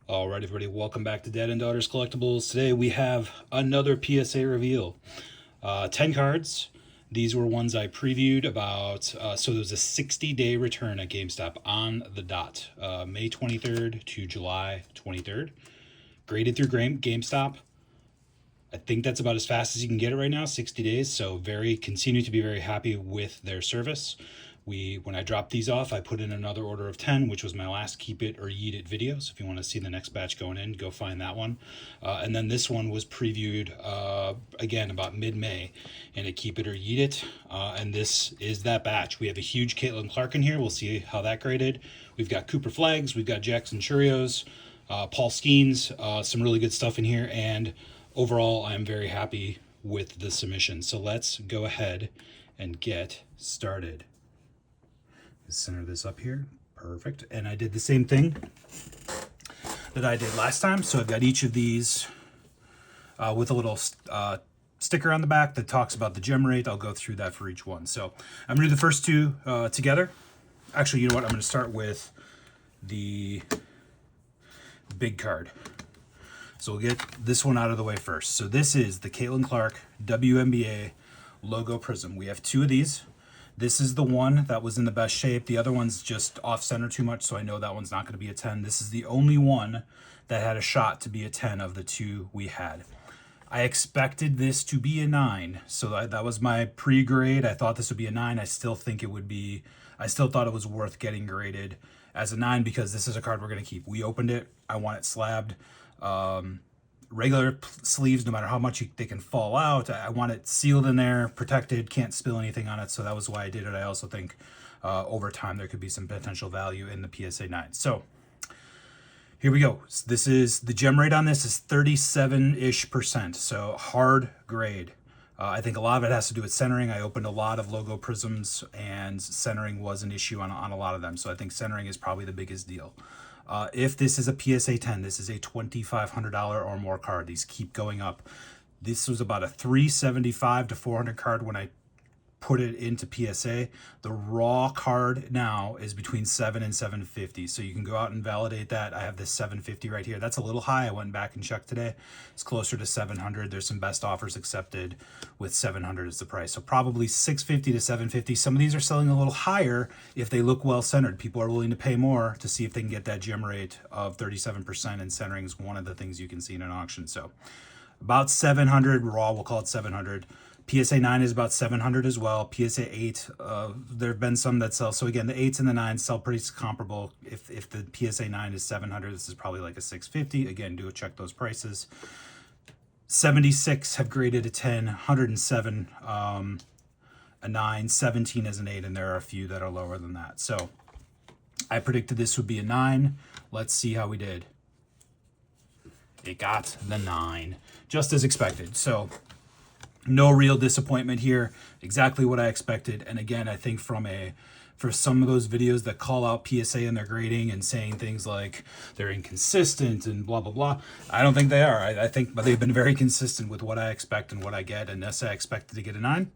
All right, everybody, welcome back to Dad and Daughters Collectibles. Today we have another PSA reveal. 10 cards. These were ones I previewed about, so there was a 60-day return at GameStop on the dot, May 23rd to July 23rd. Graded through GameStop. I think that's about as fast as you can get it right now, 60 days. So continue to be very happy with their service. When I dropped these off, I put in another order of 10, which was my last Keep It or Yeet It video. So if you want to see the next batch going in, go find that one. And then this one was previewed, again, about mid-May in a Keep It or Yeet It. And this is that batch. We have a huge Caitlin Clark in here. We'll see how that graded. We've got Cooper Flags. We've got Jackson Churios, Paul Skenes, some really good stuff in here. And overall, I'm very happy with the submission. So let's go ahead and get started. Center this up here. Perfect. And I did the same thing that I did last time. So I've got each of these with a little sticker on the back that talks about the gem rate. I'll go through that for each one. So I'm going to do the first two together. Actually, you know what? I'm going to start with the big card. So we'll get this one out of the way first. So this is the Caitlin Clark WNBA logo prism. We have two of these. This is the one that was in the best shape. The other one's just off center too much, so I know that one's not going to be a 10. This is the only one that had a shot to be a 10 of the two we had. I expected this to be a 9, so that was my pre-grade. I thought this would be a 9. I still think it would be, I still thought it was worth getting graded as a 9 because this is a card we're going to keep. We opened it. I want it slabbed. Regular sleeves, no matter how much they can fall out. I want it sealed in there, protected, can't spill anything on it. So that was why I did it. I also think over time there could be some potential value in the PSA 9. So here we go. This is the gem rate on this is 37-ish%. So hard grade. I think a lot of it has to do with centering. I opened a lot of logo prisms and centering was an issue on a lot of them. So I think centering is probably the biggest deal. If this is a PSA 10, this is a $2,500 or more card. These keep going up. This was about a $375 to $400 card when I put it into PSA. The raw card now is between $7 and $750. So you can go out and validate that. I have this $750 right here. That's a little high. I went back and checked today. It's closer to $700. There's some best offers accepted with $700 as the price. So probably $650 to $750. Some of these are selling a little higher if they look well centered. People are willing to pay more to see if they can get that gem rate of 37%, and centering is one of the things you can see in an auction. So about 700 raw, we'll call it 700. PSA 9 is about 700 as well. PSA 8, there have been some that sell. So again, the 8s and the 9s sell pretty comparable. If the PSA 9 is 700, this is probably like a 650. Again, do check those prices. 76 have graded a 10, 107 a 9, 17 as an 8, and there are a few that are lower than that. So I predicted this would be a 9. Let's see how we did. It got the 9, just as expected. So no real disappointment here. Exactly what I expected. And again, I think for some of those videos that call out PSA in their grading and saying things like they're inconsistent and blah, blah, blah, I don't think they are. I think they've been very consistent with what I expect and what I get. And this I expected to get a 9,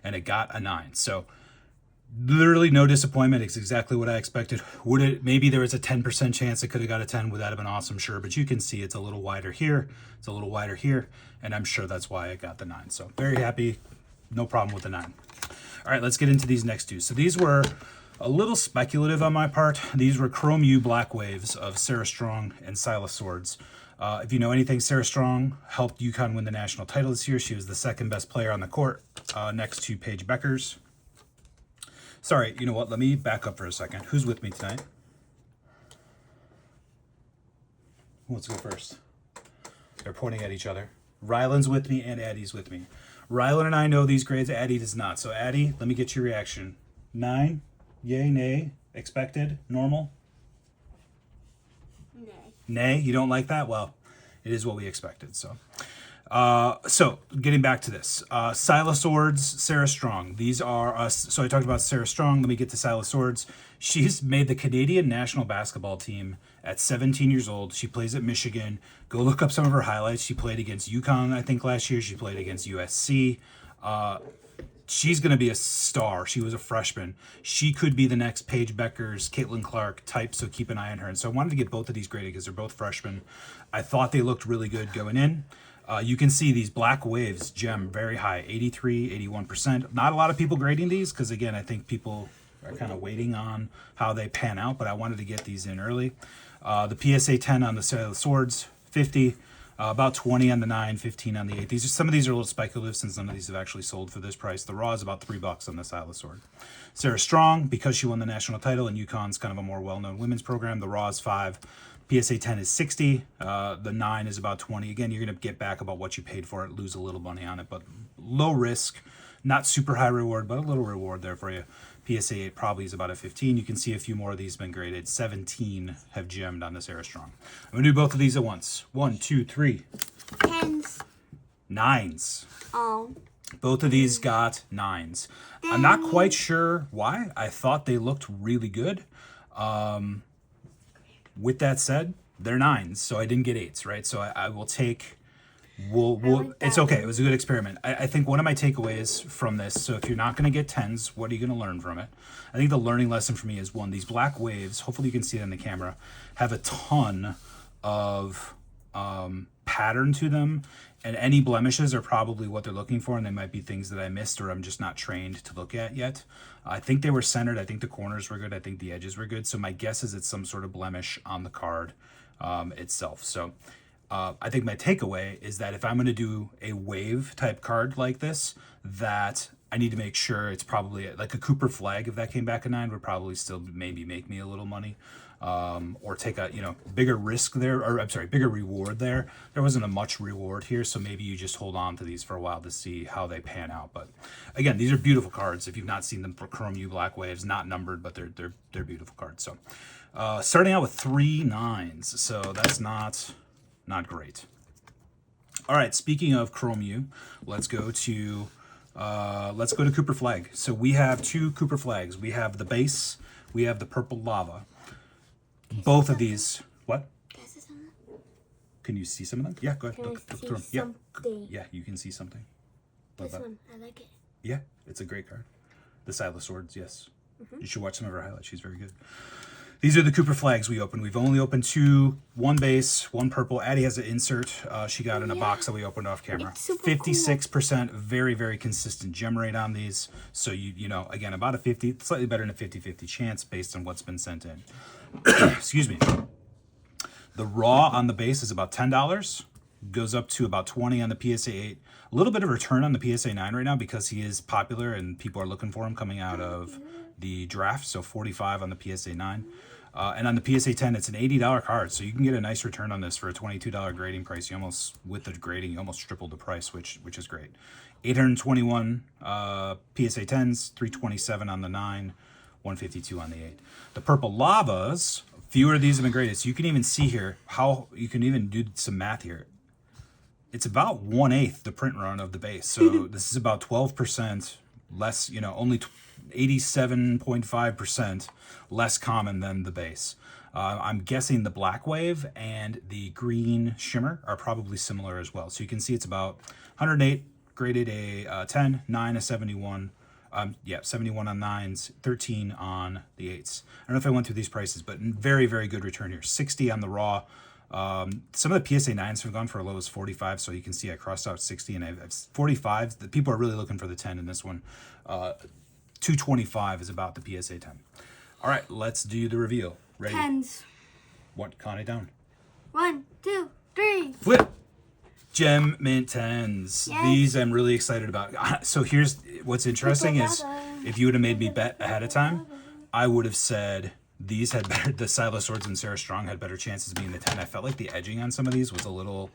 and it got a 9. So literally no disappointment. It's exactly what I expected. Maybe there was a 10% chance it could have got a 10. Would that have been awesome? Sure. But you can see it's a little wider here. It's a little wider here. And I'm sure that's why I got the 9. So very happy. No problem with the 9. All right, let's get into these next two. So these were a little speculative on my part. These were Chrome U Black Waves of Sarah Strong and Silas Swords. If you know anything, Sarah Strong helped UConn win the national title this year. She was the second best player on the court next to Paige Beckers. Sorry, you know what? Let me back up for a second. Who's with me tonight? Who wants to go first? They're pointing at each other. Rylan's with me and Addie's with me. Rylan and I know these grades. Addie does not. So Addie, let me get your reaction. 9, yay, nay, expected, normal? Nay. Nay, you don't like that? Well, it is what we expected. So getting back to this, Silas Swords, Sarah Strong. These are so I talked about Sarah Strong. Let me get to Silas Swords. She's made the Canadian national basketball team at 17 years old. She plays at Michigan. Go look up some of her highlights. She played against UConn, I think, last year. She played against USC. she's going to be a star. She was a freshman. She could be the next Paige Beckers, Caitlin Clark type, so keep an eye on her. And so I wanted to get both of these graded because they're both freshmen. I thought they looked really good going in. You can see these black waves gem very high, 83, 81%. Not a lot of people grading these because, again, I think people are kind of waiting on how they pan out, but I wanted to get these in early. The PSA 10 on the swords, 50. About 20 on the 9, 15 on the 8. Some of these are a little speculative since none of these have actually sold for this price. The raw is about $3 on the Silas sword. Sarah Strong, because she won the national title, and UConn's kind of a more well-known women's program. The raw is 5. PSA 10 is 60. The 9 is about 20. Again, you're going to get back about what you paid for it, lose a little money on it, but low risk, not super high reward, but a little reward there for you. PSA 8 probably is about a 15. You can see a few more of these have been graded. 17 have gemmed on this Sarah Strong. I'm going to do both of these at once. 1, 2, 3. 10s. 9s. Oh. Both of these got 9s. I'm not quite sure why. I thought they looked really good. With that said, they're 9s, so I didn't get 8s, right? So I will take... it's okay. It was a good experiment. I think one of my takeaways from this, so if you're not going to get 10s, what are you going to learn from it? I think the learning lesson for me is, one, these black waves, hopefully you can see it on the camera, have a ton of pattern to them, and any blemishes are probably what they're looking for, and they might be things that I missed or I'm just not trained to look at yet. I think they were centered. I think the corners were good. I think the edges were good. So my guess is it's some sort of blemish on the card itself. So I think my takeaway is that if I'm going to do a wave type card like this, that I need to make sure it's probably like a Cooper flag. If that came back a 9, would probably still maybe make me a little money, or take a bigger risk there, or I'm sorry, bigger reward there. There wasn't a much reward here, so maybe you just hold on to these for a while to see how they pan out. But again, these are beautiful cards. If you've not seen them for Chrome U Black Waves, not numbered, but they're beautiful cards. So starting out with 3 9s, so that's not great. All right, speaking of Chrome U, let's go to Cooper Flag. So we have 2 Cooper Flags. We have the base, we have the purple lava. Both of these, what? Can you see some of them? Yeah, go ahead. Look through them. Yeah, you can see something. This one, I like it. Yeah, it's a great card. The Silas Swords, yes. You should watch some of her highlights. She's very good. These are the Cooper Flags we opened. We've only opened 2, 1 base, 1 purple. Addie has an insert she got in a box that we opened off camera. 56%, very, very consistent gem rate on these. So, you know, again, about a 50, slightly better than a 50-50 chance based on what's been sent in. Excuse me. The raw on the base is about $10. Goes up to about 20 on the PSA 8. A little bit of return on the PSA 9 right now because he is popular and people are looking for him coming out of the draft. So 45 on the PSA 9. And on the PSA 10, it's an $80 card, so you can get a nice return on this for a $22 grading price. You almost, with the grading, you almost tripled the price, which is great. 821 PSA 10s, 327 on the 9, 152 on the 8. The purple lavas, fewer of these have been graded, so you can even see here how you can even do some math here. It's about 1/8 the print run of the base, so this is about 12% less, only 87.5% less common than the base. I'm guessing the black wave and the green shimmer are probably similar as well. So you can see it's about 108 graded a 10, 9 a 71. 71 on 9s, 13 on the 8s. I don't know if I went through these prices, but very, very good return here. 60 on the raw. Some of the PSA 9s have gone for as low as 45, so you can see I crossed out 60 and I've 45. The people are really looking for the 10 in this one. 225 is about the PSA 10. All right, let's do the reveal. Ready? 10s. What? Count it down. 1, 2, 3. Flip. Gem Mint 10s. Yes. These I'm really excited about. So here's what's interesting is if you would have made me bet ahead of time, I would have said these had better, the Silas Swords and Sarah Strong had better chances of being the 10. I felt like the edging on some of these was a little,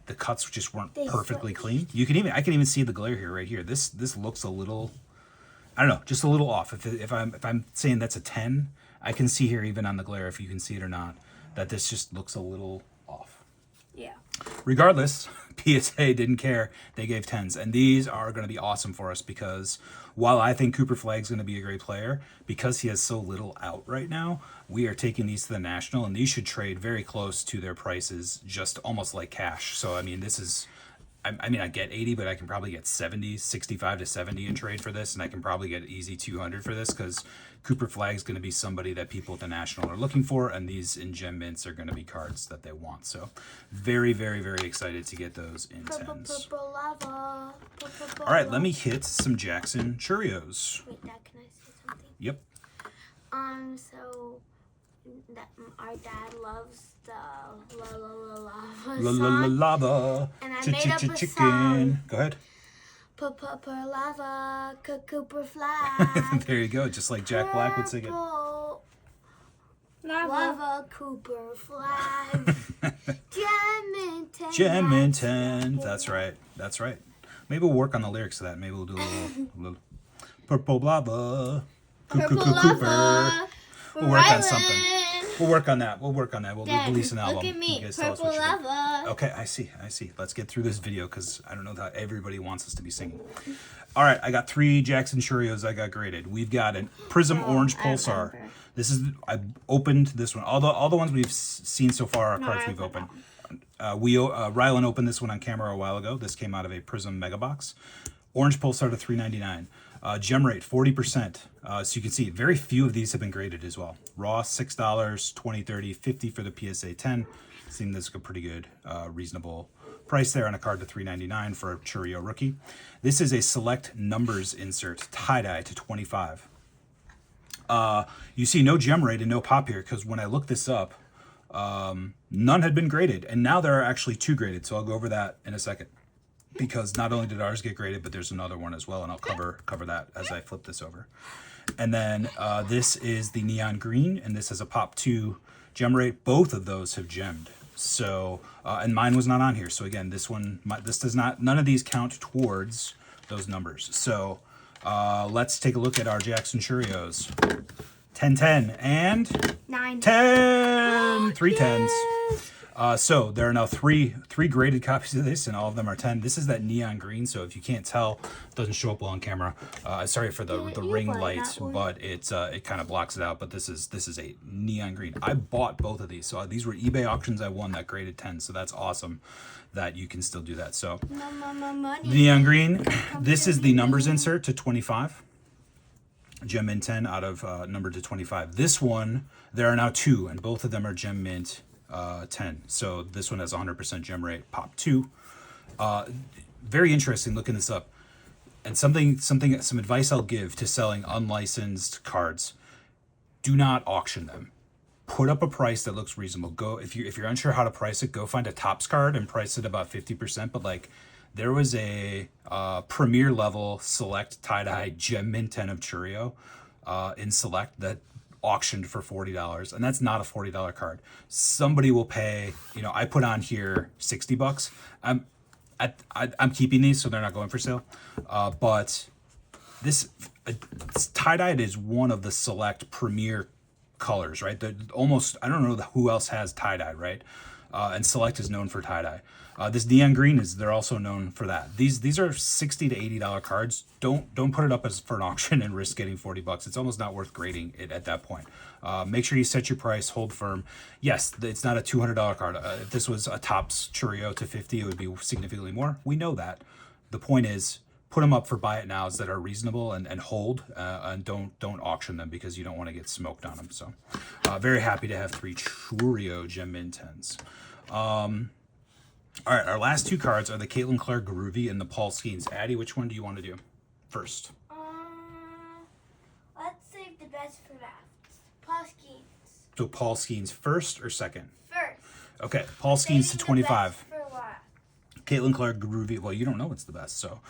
the cuts just weren't perfectly clean. I can even see the glare here, right here. This looks a little, I don't know, just a little off. If I'm saying that's a 10, I can see here even on the glare, if you can see it or not, that this just looks a little off. Yeah. Regardless, PSA didn't care. They gave 10s. And these are going to be awesome for us because while I think Cooper Flag's going to be a great player, because he has so little out right now, we are taking these to the National, and these should trade very close to their prices, just almost like cash. So, I mean, this is... I mean, I get 80, but I can probably get 70, 65 to 70 in trade for this, and I can probably get easy 200 for this because Cooper Flag's going to be somebody that people at the National are looking for, and these in Gem Mints are going to be cards that they want. So very, very, very excited to get those in 10s. Purple lava. All right, let me hit some Jackson Cheerios. Wait, Dad, can I say something? Yep. So that our dad loves the lava La la la song, lava. and I made up a Chicken. song. Go ahead. Purple lava, Cooper Flag. There you go, just like Jack Black would sing it. Purple lava, Cooper Flag. Gem in 10. That's right. That's right. Maybe we'll work on the lyrics of that. Maybe we'll do a little purple lava. Purple Cooper. lava. We'll work on something. We'll work on that. We'll Dad, release an album. look at me. You guys tell us Purple what you think. lava. Okay, I see. Let's get through this video because I don't know that everybody wants us to be singing. All right, I got 3 Jackson Cheerios I got graded. We've got a Prism Orange Pulsar. I opened this one. All the ones we've seen so far are cards we've opened. Rylan opened this one on camera a while ago. This came out of a Prism Mega Box. Orange Pulsar to $3.99. Gem rate 40%. So you can see very few of these have been graded as well. Raw $6, 20, 30, 50 for the PSA 10. Seemed this is a pretty good, reasonable price there on a card to $3.99 for a Cheerio rookie. This is a select numbers insert, tie-dye to 25. You see no gem rate and no pop here because when I looked this up, none had been graded, and now there are actually 2 graded. So I'll go over that in a second. Because not only did ours get graded, but there's another one as well, and I'll cover that as I flip this over. And then this is the neon green, and this has a pop 2 gem rate. Both of those have gemmed. So, and mine was not on here. So again, this does not, none of these count towards those numbers. So let's take a look at our Jackson Cheerios. 10, 10, and 9. 10. 3 10s. So there are now three graded copies of this, and all of them are 10. This is that neon green, so if you can't tell, it doesn't show up well on camera. Sorry for the ring light, but it kind of blocks it out. But this is a neon green. I bought both of these, so these were eBay auctions I won that graded 10. So that's awesome that you can still do that. So neon green. This is the numbers insert to 25. Gem Mint 10 out of number to 25. This one, there are now 2, and both of them are Gem Mint 10. So this one has 100% gem rate, pop 2. Very interesting looking this up. And some advice I'll give to selling unlicensed cards: do not auction them. Put up a price that looks reasonable. Go if you're unsure how to price it, go find a Topps card and price it about 50%. But like, there was a premier level select tie-dye Gem Mint 10 of Cheerio in select that auctioned for $40, and that's not a $40 card. Somebody will pay, I put on here $60. I'm keeping these, so they're not going for sale. But this tie-dyed is one of the select premier colors, right? I don't know who else has tie-dye, right? And select is known for tie-dye. This neon green they're also known for that. These are $60 to $80 cards. Don't put it up for an auction and risk getting $40. It's almost not worth grading it at that point. Make sure you set your price, hold firm. Yes, it's not a $200 card. If this was a Topps Cheerio to 50, it would be significantly more. We know that. The point is, put them up for buy it nows that are reasonable and hold, and don't auction them because you don't want to get smoked on them. So very happy to have 3 Cheerio Gem Mint 10s. All right, our last 2 cards are the Caitlin Clark Groovy and the Paul Skenes. Addie, which one do you want to do first? Let's save the best for last. Paul Skenes. So Paul Skenes first or second? First. Okay, Paul Skenes to 25. For last. Caitlin Clark Groovy. Well, you don't know what's the best, so.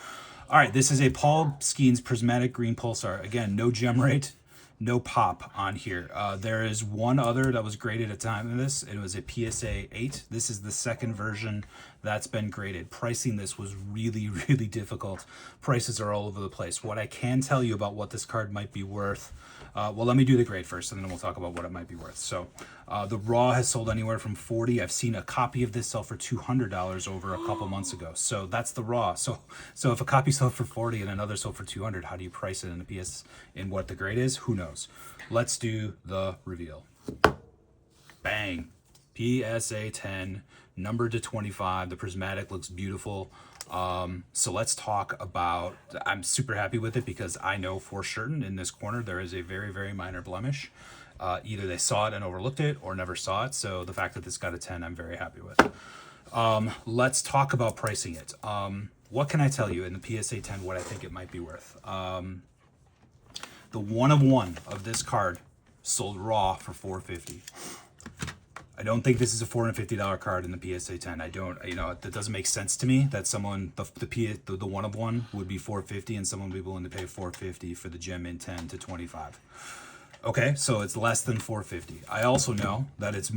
All right, this is a Paul Skenes Prismatic Green Pulsar. Again, no gem rate, no pop on here. There is one other that was graded at the time of this. It was a PSA 8. This is the second version that's been graded. Pricing this was really, really difficult. Prices are all over the place. What I can tell you about what this card might be worth, well, let me do the grade first, and then we'll talk about what it might be worth. So the raw has sold anywhere from $40. I've seen a copy of this sell for $200 over a couple months ago. So that's the raw. So if a copy sold for $40 and another sold for $200, how do you price it in the PS in what the grade is? Who knows? Let's do the reveal. Bang. PSA 10, numbered to 25. The prismatic looks beautiful. So let's talk about, I'm super happy with it because I know for certain in this corner there is a very, very minor blemish. Either they saw it and overlooked it or never saw it. So the fact that this got a 10, I'm very happy with. Let's talk about pricing it. What can I tell you in the PSA 10 what I think it might be worth? The 1 of 1 of this card sold raw for $450. I don't think this is a $450 card in the PSA 10. I don't, that doesn't make sense to me that someone, the 1 of 1 would be $450 and someone would be willing to pay $450 for the Gem Mint 10 to 25. Okay, so it's less than $450. I also know that it's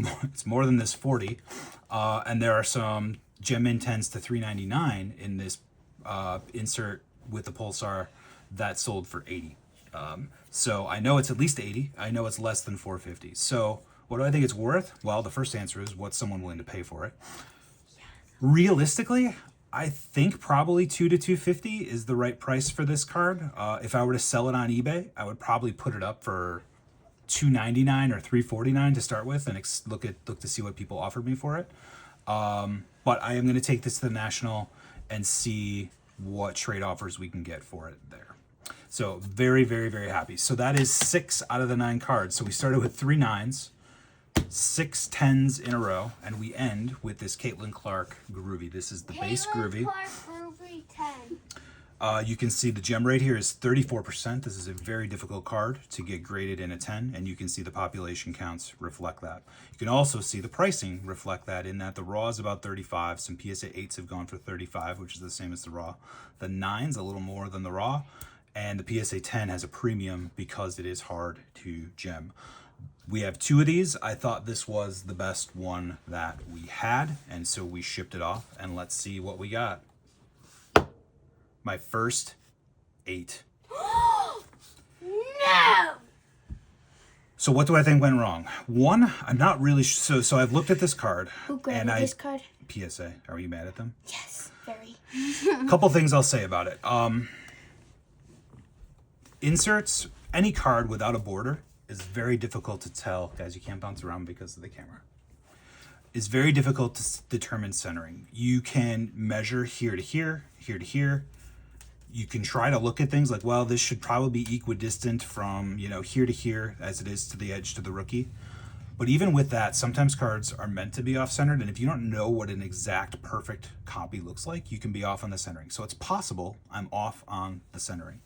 more than this 40, and there are some Gem Mint 10s to $399 in this insert with the Pulsar that sold for $80. So I know it's at least $80. I know it's less than $450. So what do I think it's worth? Well, the first answer is what's someone willing to pay for it. Realistically, I think probably $200 to $250 is the right price for this card. If I were to sell it on eBay, I would probably put it up for $299 or $349 to start with, and look to see what people offered me for it. But I am going to take this to the National and see what trade offers we can get for it there. So very, very, very happy. So that is 6 out of the 9 cards. So we started with 3 9s, 6 10s in a row, and we end with this Caitlin Clark Groovy. This is the base Groovy. Clark Groovy 10. You can see the gem rate here is 34%. This is a very difficult card to get graded in a 10, and you can see the population counts reflect that. You can also see the pricing reflect that in that the raw is about 35. Some PSA 8s have gone for 35, which is the same as the raw. The 9's a little more than the raw, and the PSA 10 has a premium because it is hard to gem. We have 2 of these. I thought this was the best one that we had, and so we shipped it off, and let's see what we got. My first 8. No! So what do I think went wrong? One, I'm not really so I've looked at this card. Who graded this card? PSA. Are you mad at them? Yes, very. A couple things I'll say about it. Inserts, any card without a border is very difficult to tell. Guys, you can't bounce around because of the camera. It's very difficult to determine centering. You can measure here to here, here to here. You can try to look at things like, well, this should probably be equidistant from, here to here as it is to the edge to the rookie. But even with that, sometimes cards are meant to be off-centered, and if you don't know what an exact perfect copy looks like, you can be off on the centering. So it's possible I'm off on the centering.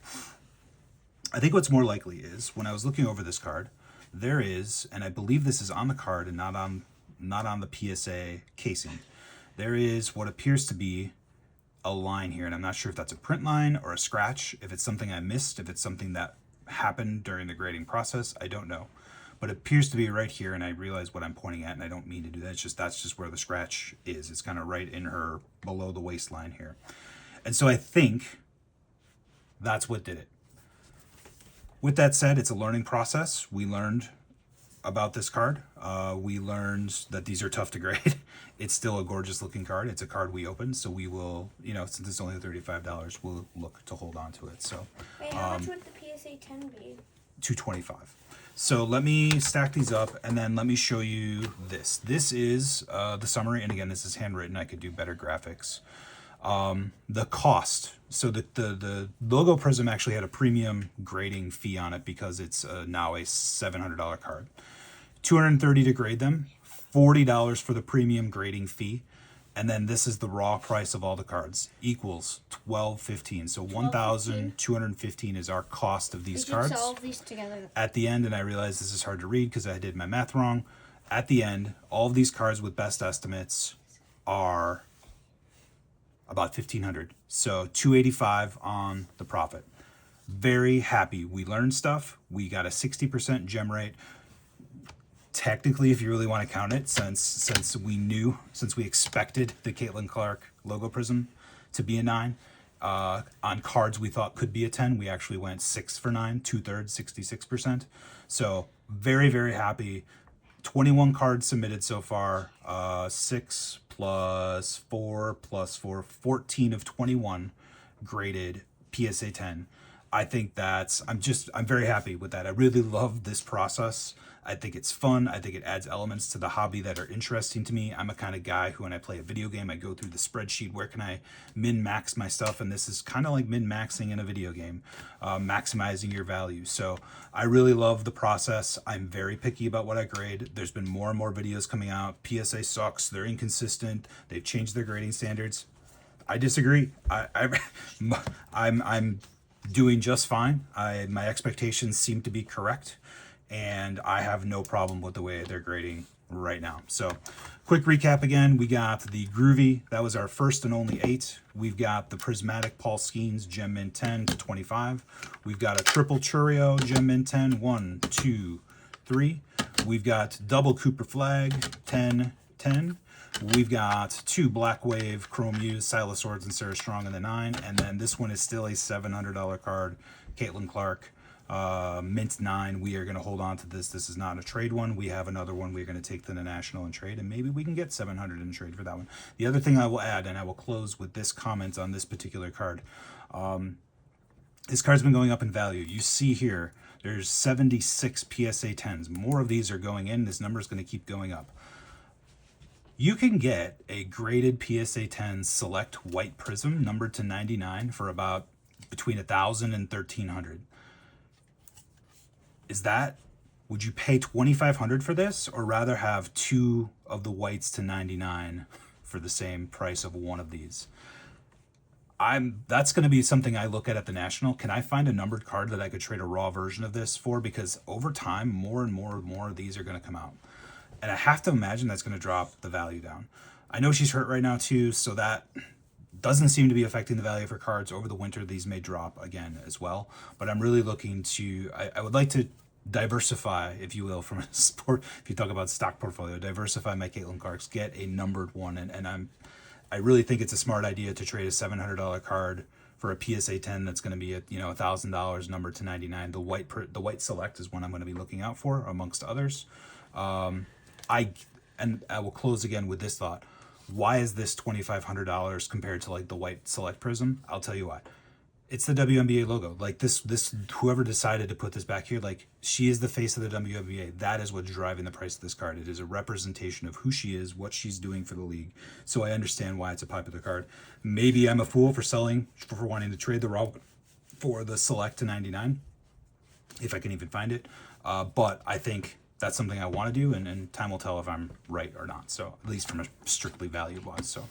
I think what's more likely is, when I was looking over this card, there is, and I believe this is on the card and not on the PSA casing, there is what appears to be a line here, and I'm not sure if that's a print line or a scratch, if it's something I missed, if it's something that happened during the grading process, I don't know. But it appears to be right here, and I realize what I'm pointing at, and I don't mean to do that. That's just where the scratch is. It's kind of right in her, below the waistline here. And so I think that's what did it. With that said, it's a learning process. We learned about this card. We learned that these are tough to grade. It's still a gorgeous looking card. It's a card we opened, so we will, since it's only $35, we'll look to hold on to it. So wait, how much would the PSA 10 be? $225. So let me stack these up, and then let me show you this. This is the summary, and again, this is handwritten. I could do better graphics. The cost. So the logo prism actually had a premium grading fee on it because it's now a $700 card. $230 to grade them, $40 for the premium grading fee, and then this is the raw price of all the cards equals $1,215. So $1,215 is our cost of these cards. Solve these together. At the end, and I realize this is hard to read because I did my math wrong. At the end, all of these cards with best estimates are about $1,500. So $285 on the profit. Very happy. We learned stuff. We got a 60% gem rate. Technically, if you really want to count it, since we expected the Caitlin Clark logo prism to be a 9, on cards we thought could be a 10, we actually went 6 for 9, 2/3, 66%. So very, very happy. 21 cards submitted so far. 6 plus 4 plus 4, 14 of 21 graded PSA 10. I think I'm very happy with that. I really love this process I think it's fun. I think it adds elements to the hobby that are interesting to me. I'm a kind of guy who, when I play a video game, I go through the spreadsheet. Where can I min-max my stuff? And this is kind of like min-maxing in a video game, maximizing your value. So I really love the process. I'm very picky about what I grade. There's been more and more videos coming out. PSA sucks. They're inconsistent. They've changed their grading standards. I disagree. I'm doing just fine. My expectations seem to be correct, and I have no problem with the way they're grading right now. So quick recap again. We got the Groovy. That was our first and only 8. We've got the Prismatic Paul Skenes Gem Mint 10 to 25. We've got a Triple Churio Gem Mint 10, 1, 2, 3. We've got Double Cooper Flag 10, 10. We've got 2 Black Wave Chrome Used, Silas Swords and Sarah Strong in the 9. And then this one is still a $700 card. Caitlin Clark, Mint 9. We are going to hold on to this. This is not a trade one. We have another one we're going to take to the National and trade, and maybe we can get 700 in trade for that one. The other thing I will add, and I will close with this comment on this particular card. This card's been going up in value. You see here, there's 76 PSA 10s. More of these are going in. This number is going to keep going up. You can get a graded PSA 10 Select White Prism numbered to 99 for about between $1,000 and $1,300. Would you pay $2,500 for this, or rather have 2 of the whites to 99 for the same price of one of these? That's going to be something I look at the National. Can I find a numbered card that I could trade a raw version of this for? Because over time, more and more of these are going to come out. And I have to imagine that's going to drop the value down. I know she's hurt right now too, so that doesn't seem to be affecting the value of her cards. Over the winter, these may drop again as well. But I'm really looking to, I would like to diversify, if you will, from a sport, if you talk about stock portfolio, diversify my Caitlin Clarks, get a numbered one. And I really think it's a smart idea to trade a $700 card for a PSA 10 that's going to be at, $1,000 numbered to 99. The white Select is one I'm going to be looking out for amongst others. I will close again with this thought. Why is this $2,500 compared to like the white Select Prism? I'll tell you why. It's the WNBA logo. Like this whoever decided to put this back here, like, she is the face of the WNBA. That is what's driving the price of this card. It is a representation of who she is, what she's doing for the league. So I understand why it's a popular card. Maybe I'm a fool for wanting to trade the raw for the Select to 99, if I can even find it. But I think that's something I want to do, and time will tell if I'm right or not. So at least from a strictly value-wise. So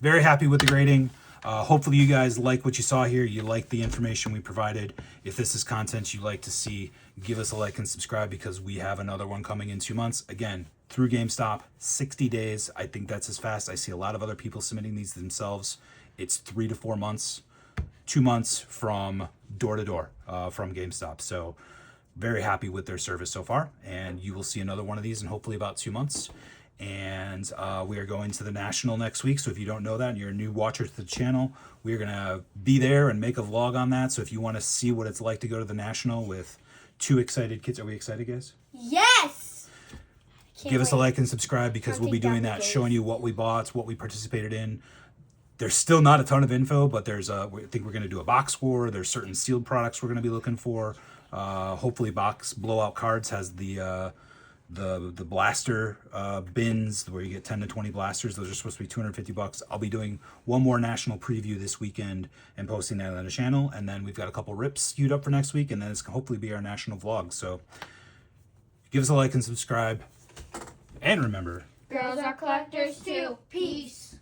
very happy with the grading. Hopefully you guys like what you saw here. You like the information we provided. If this is content you like to see, give us a like and subscribe, because we have another one coming in 2 months. Again, through GameStop, 60 days. I think that's as fast. I see a lot of other people submitting these themselves. It's 3 to 4 months, 2 months from door to door from GameStop. So very happy with their service so far, and you will see another one of these in hopefully about 2 months. And we are going to the National next week, so if you don't know that and you're a new watcher to the channel, we're going to be there and make a vlog on that. So if you want to see what it's like to go to the National with 2 excited kids, are we excited, guys? Yes! Give us a like and subscribe, because we'll be doing that, days. showing you what we bought, what we participated in. There's still not a ton of info, but I think we're going to do a box war. There's certain sealed products we're going to be looking for. Hopefully Box Blowout Cards has the blaster bins where you get 10 to 20 blasters. Those are supposed to be $250. I'll be doing one more National preview this weekend and posting that on the channel. And then we've got a couple rips queued up for next week, and then it's going to hopefully be our National vlog. So give us a like and subscribe. And remember, Girls are collectors too. Peace.